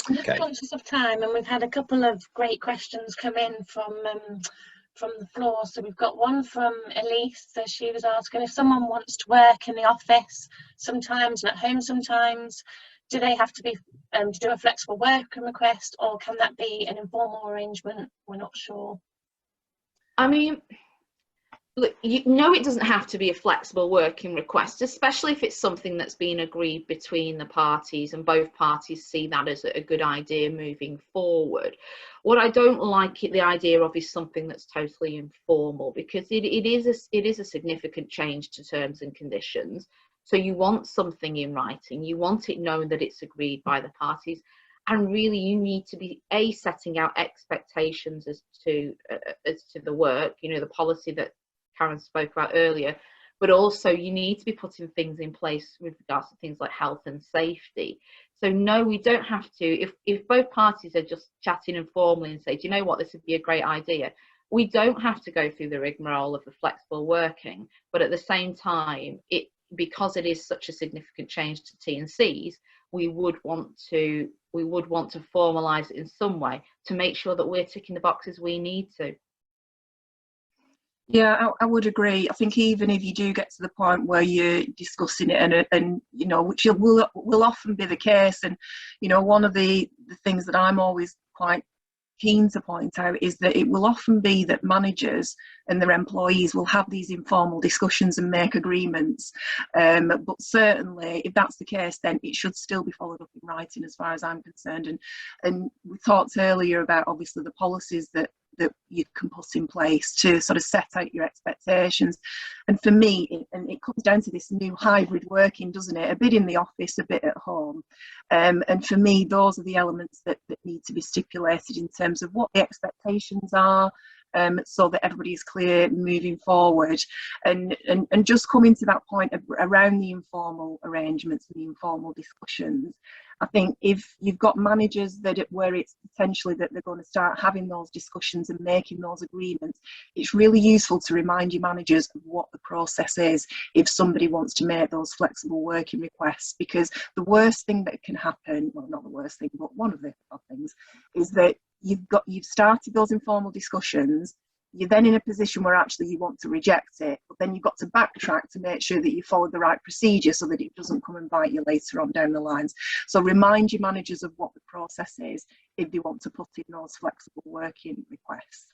I'm just conscious of time, and we've had a couple of great questions come in from the floor. So we've got one from Elise. So she was asking, if someone wants to work in the office sometimes and at home sometimes, do they have to be to do a flexible working request, or can that be an informal arrangement? We're not sure. I mean, look, you know, it doesn't have to be a flexible working request, especially if it's something that's been agreed between the parties and both parties see that as a good idea moving forward. What I don't like the idea of is something that's totally informal, because it is a significant change to terms and conditions. So you want something in writing, you want it known that it's agreed by the parties, and really you need to be setting out expectations as to the work, you know, the policy that Karen spoke about earlier, but also you need to be putting things in place with regards to things like health and safety. So no, we don't have to, if both parties are just chatting informally and say, do you know what, this would be a great idea, we don't have to go through the rigmarole of the flexible working. But at the same time, because it is such a significant change to T&Cs, we would want to formalise it in some way to make sure that we're ticking the boxes we need to. Yeah, I would agree. I think even if you do get to the point where you're discussing it, and you know, which will often be the case, and you know, one of the things that I'm always quite keen to point out is that it will often be that managers and their employees will have these informal discussions and make agreements, but certainly if that's the case, then it should still be followed up in writing as far as I'm concerned. And we talked earlier about obviously the policies that you can put in place to sort of set out your expectations. And for me, it comes down to this new hybrid working, doesn't it? A bit in the office, a bit at home. And for me, those are the elements that need to be stipulated in terms of what the expectations are, so that everybody is clear moving forward. And just coming to that point around the informal arrangements and the informal discussions, I think if you've got managers where it's potentially that they're going to start having those discussions and making those agreements, it's really useful to remind your managers of what the process is if somebody wants to make those flexible working requests. Because the worst thing that can happen, well, not the worst thing, but one of the things, is that you've started those informal discussions, you're then in a position where actually you want to reject it, but then you've got to backtrack to make sure that you follow the right procedure so that it doesn't come and bite you later on down the lines. So remind your managers of what the process is if they want to put in those flexible working requests.